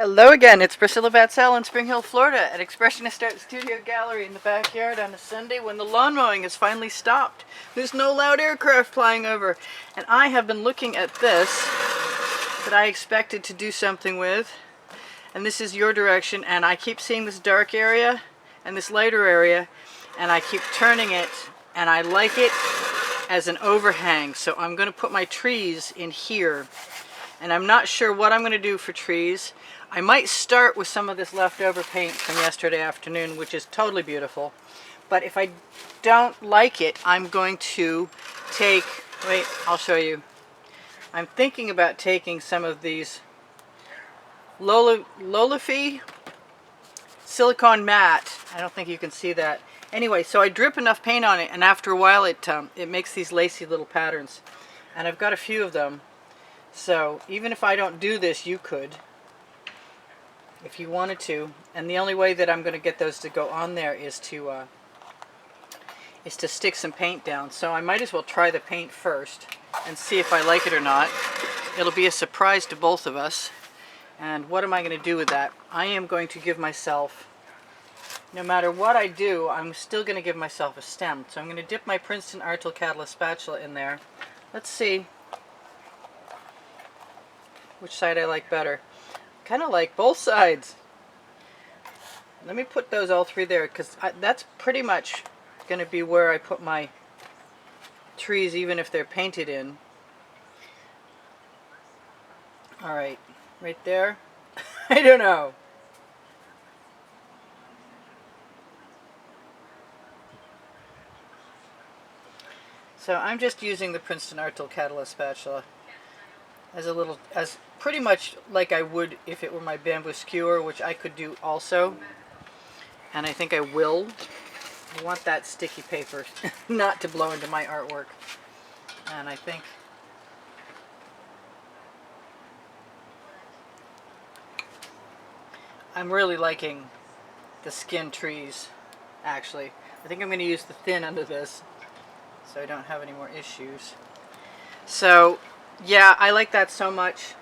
Hello again, it's Priscilla Batzell in Spring Hill, Florida at Expressionist Art Studio Gallery in the backyard on a Sunday when the lawn mowing has finally stopped. There's no loud aircraft flying over. And I have been looking at this that I expected to do something with. And this is your direction, and I keep seeing this dark area and this lighter area, and I keep turning it, and I like it as an overhang. So I'm going to put my trees in here. And I'm not sure what I'm going to do for trees. I might start with some of this leftover paint from yesterday afternoon, which is totally beautiful. But if I don't like it, I'm going to take, wait, I'll show you. I'm thinking about taking some of these Lolifee silicone matte. I don't think you can see that. Anyway, so I drip enough paint on it, and after a while it makes these lacy little patterns. And I've got a few of them. So even if I don't do this, you could, if you wanted to. And the only way that I'm going to get those to go on there is to stick some paint down. So I might as well try the paint first and see if I like it or not. It'll be a surprise to both of us. And what am I going to do with that? I am going to give myself, no matter what I do, I'm still going to give myself a stem. So I'm going to dip my Princeton Artil Catalyst spatula in there. Let's see which side I like better. Kind of like both sides. Let me put those all three there, because that's pretty much going to be where I put my trees, even if they're painted in. Alright, right there. I don't know. So I'm just using the Princeton Artil Catalyst spatula as pretty much like I would if it were my bamboo skewer, which I could do also, and I think I will. I want that sticky paper not to blow into my artwork, and I think I'm really liking the skin trees. Actually, I think I'm going to use the thin under this so I don't have any more issues. So yeah, I like that so much.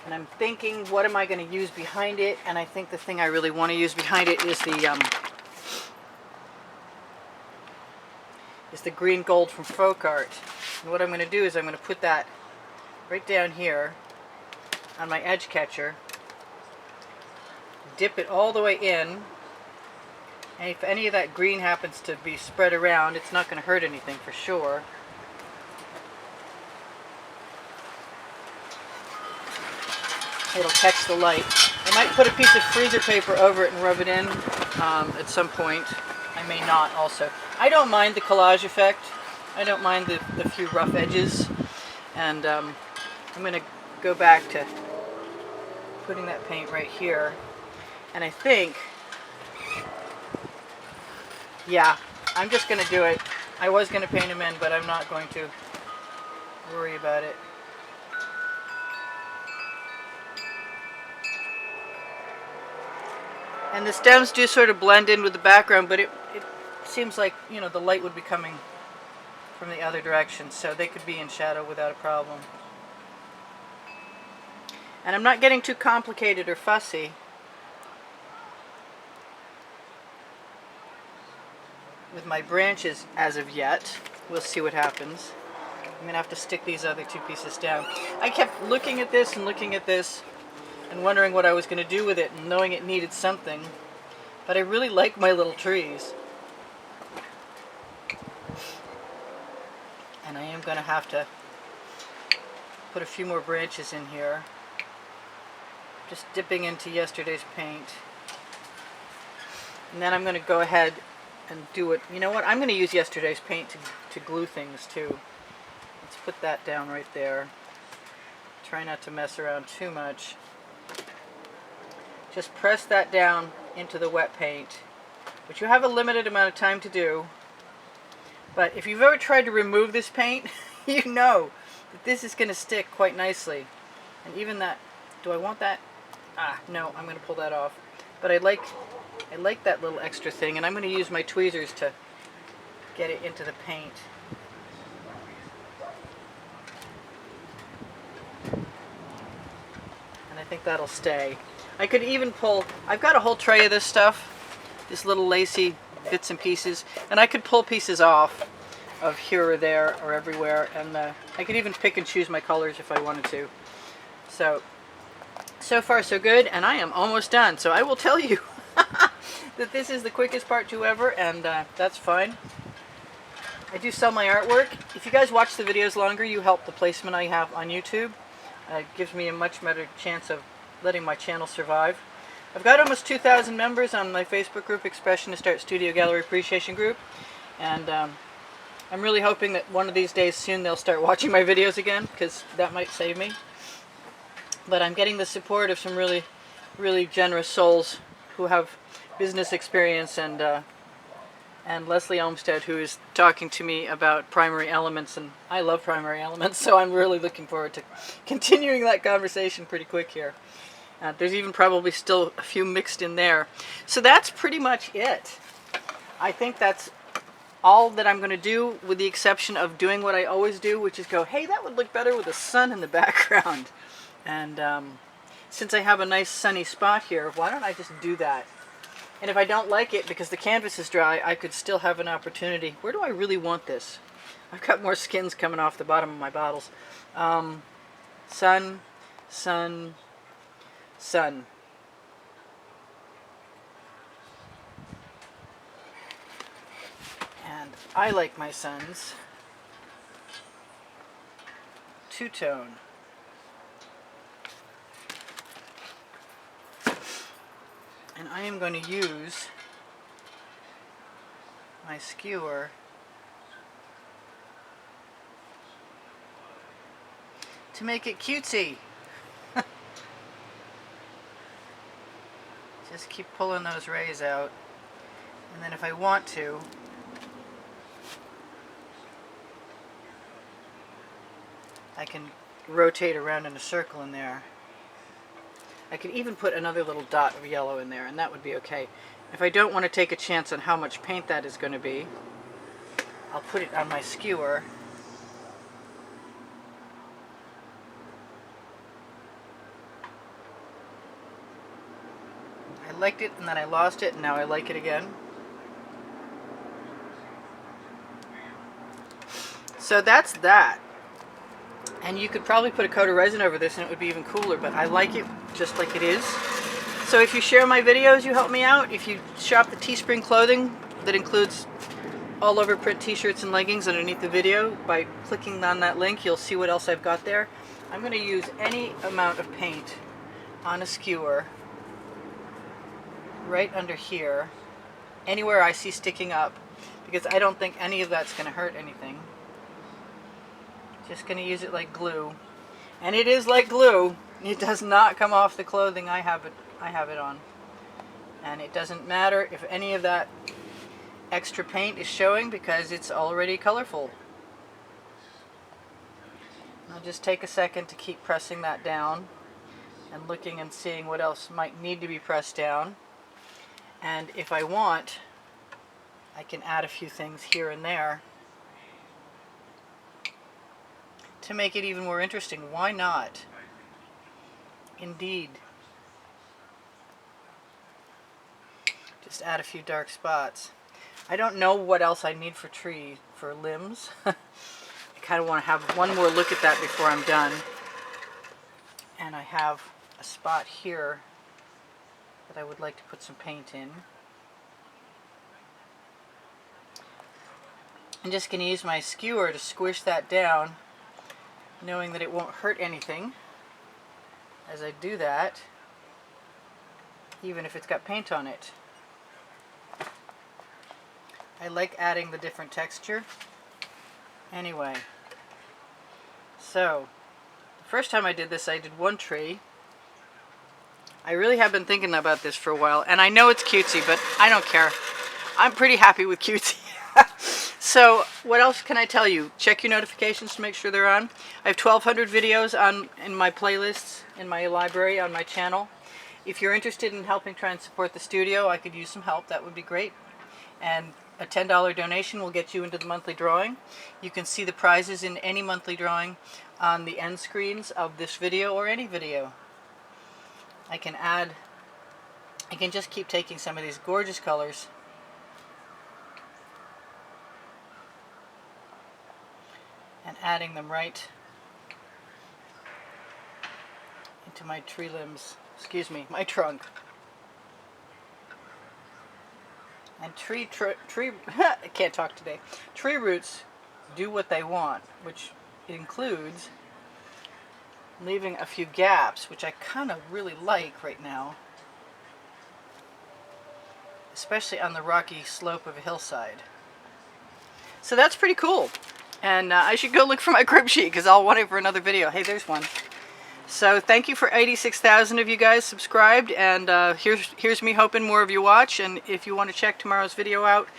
And I'm thinking, what am I going to use behind it? And I think the thing I really want to use behind it is the green gold from Folk Art. And what I'm going to do is I'm going to put that right down here on my edge catcher, dip it all the way in, and if any of that green happens to be spread around, it's not going to hurt anything for sure. It'll catch the light. I might put a piece of freezer paper over it and rub it in at some point. I may not also. I don't mind the collage effect. I don't mind the few rough edges. And I'm going to go back to putting that paint right here. And I think, yeah, I'm just going to do it. I was going to paint them in, but I'm not going to worry about it. And the stems do sort of blend in with the background, but it seems like, you know, the light would be coming from the other direction, so they could be in shadow without a problem. And I'm not getting too complicated or fussy with my branches as of yet. We'll see what happens. I'm going to have to stick these other two pieces down. I kept looking at this and looking at this and wondering what I was going to do with it, and knowing it needed something. But I really like my little trees. And I am going to have to put a few more branches in here. Just dipping into yesterday's paint. And then I'm going to go ahead and do it. You know what? I'm going to use yesterday's paint to glue things too. Let's put that down right there. Try not to mess around too much. Just press that down into the wet paint, which you have a limited amount of time to do. But if you've ever tried to remove this paint, you know that this is going to stick quite nicely. And even that, do I want that? No, I'm going to pull that off. But I like that little extra thing, and I'm going to use my tweezers to get it into the paint. think that'll stay. I could even pull, I've got a whole tray of this stuff, this little lacy bits and pieces, and I could pull pieces off of here or there or everywhere, and I could even pick and choose my colors if I wanted to. So far so good, and I am almost done. So I will tell you that this is the quickest part to ever, and that's fine. I do sell my artwork. If you guys watch the videos longer, you help the placement I have on YouTube. It gives me a much better chance of letting my channel survive. I've got almost 2,000 members on my Facebook group, Expressionist Art Studio Gallery Appreciation Group, and I'm really hoping that one of these days soon they'll start watching my videos again, because that might save me. But I'm getting the support of some really, really generous souls who have business experience, and Leslie Olmsted, who is talking to me about primary elements, and I love primary elements, so I'm really looking forward to continuing that conversation pretty quick here. There's even probably still a few mixed in there. So that's pretty much it. I think that's all that I'm going to do, with the exception of doing what I always do, which is go, hey, that would look better with the sun in the background. And since I have a nice sunny spot here, why don't I just do that? And if I don't like it because the canvas is dry, I could still have an opportunity. Where do I really want this? I've got more skins coming off the bottom of my bottles. Sun, sun, sun. And I like my suns two-tone. And I am going to use my skewer to make it cutesy. Just keep pulling those rays out. And then if I want to, I can rotate around in a circle in there. I could even put another little dot of yellow in there, and that would be okay. If I don't want to take a chance on how much paint that is going to be, I'll put it on my skewer. I liked it, and then I lost it, and now I like it again. So that's that. And you could probably put a coat of resin over this and it would be even cooler, but I like it just like it is. So if you share my videos, you help me out. If you shop the Teespring clothing, that includes all over print t-shirts and leggings underneath the video, by clicking on that link, you'll see what else I've got there. I'm going to use any amount of paint on a skewer right under here, anywhere I see sticking up, because I don't think any of that's going to hurt anything. Just going to use it like glue, and it is like glue. It does not come off the clothing I have it on, and it doesn't matter if any of that extra paint is showing because it's already colorful. I'll just take a second to keep pressing that down and looking and seeing what else might need to be pressed down, and if I want, I can add a few things here and there to make it even more interesting. Why not? Indeed. Just add a few dark spots. I don't know what else I need for limbs. I kind of want to have one more look at that before I'm done. And I have a spot here that I would like to put some paint in. I'm just going to use my skewer to squish that down, knowing that it won't hurt anything as I do that, even if it's got paint on it. I like adding the different texture. Anyway, so the first time I did this, I did one tree. I really have been thinking about this for a while, and I know it's cutesy, but I don't care. I'm pretty happy with cutesy. So what else can I tell you? Check your notifications to make sure they're on. I have 1,200 videos in my playlists, in my library, on my channel. If you're interested in helping try and support the studio, I could use some help. That would be great. And a $10 donation will get you into the monthly drawing. You can see the prizes in any monthly drawing on the end screens of this video or any video. I can just keep taking some of these gorgeous colors and adding them right into my tree limbs, excuse me, my trunk. And I can't talk today. Tree roots do what they want, which includes leaving a few gaps, which I kind of really like right now, especially on the rocky slope of a hillside. So that's pretty cool. And I should go look for my crib sheet because I'll want it for another video. Hey, there's one. So thank you for 86,000 of you guys subscribed, and here's me hoping more of you watch. And if you want to check tomorrow's video out,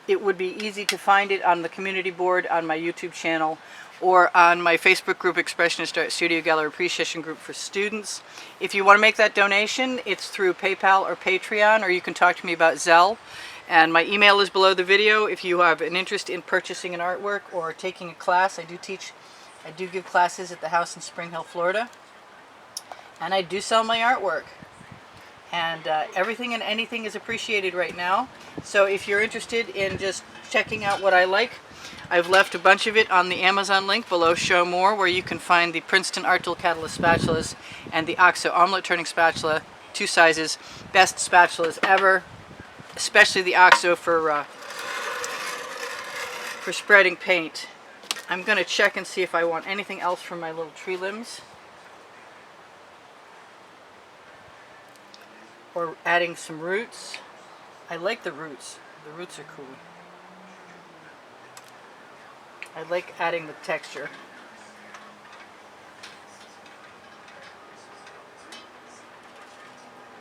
it would be easy to find it on the community board on my YouTube channel or on my Facebook group, Expressionist Art Studio Gallery Appreciation Group for Students. If you want to make that donation, it's through PayPal or Patreon, or you can talk to me about Zelle. And my email is below the video if you have an interest in purchasing an artwork or taking a class. I do give classes at the house in Spring Hill, Florida. And I do sell my artwork. And everything and anything is appreciated right now. So if you're interested in just checking out what I like, I've left a bunch of it on the Amazon link below Show More, where you can find the Princeton Art Tool Catalyst spatulas and the OXO omelet turning spatula, 2 sizes, best spatulas ever, especially the OXO for spreading paint. I'm going to check and see if I want anything else from my little tree limbs, or adding some roots. I like the roots. The roots are cool. I like adding the texture.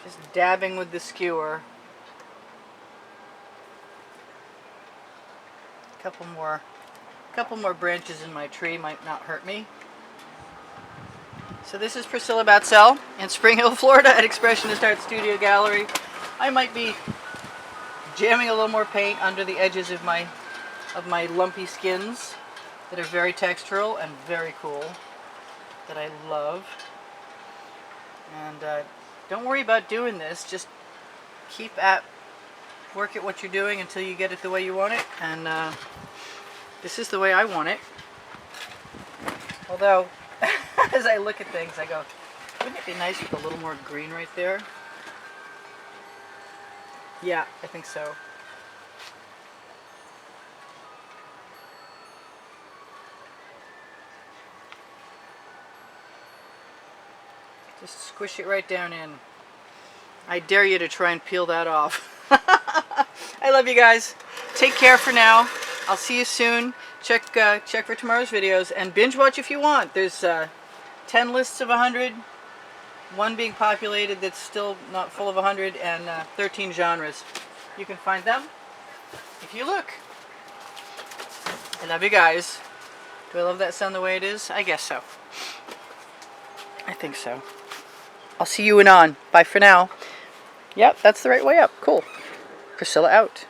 Just dabbing with the skewer. A couple more branches in my tree might not hurt me. So this is Priscilla Batzell in Spring Hill, Florida at Expressionist Art Studio Gallery. I might be jamming a little more paint under the edges of my lumpy skins that are very textural and very cool, that I love. And don't worry about doing this, just work at what you're doing until you get it the way you want it. And this is the way I want it. Although, as I look at things, I go, wouldn't it be nice with a little more green right there? Yeah, I think so. Just squish it right down in. I dare you to try and peel that off. I love you guys. Take care for now. I'll see you soon. Check for tomorrow's videos and binge watch if you want. There's 10 lists of 100, 1 being populated that's still not full of 100, and 13 genres. You can find them if you look. I love you guys. Do I love that sun the way it is? I guess so. I think so. I'll see you anon. Bye for now. Yep, that's the right way up. Cool. Priscilla out.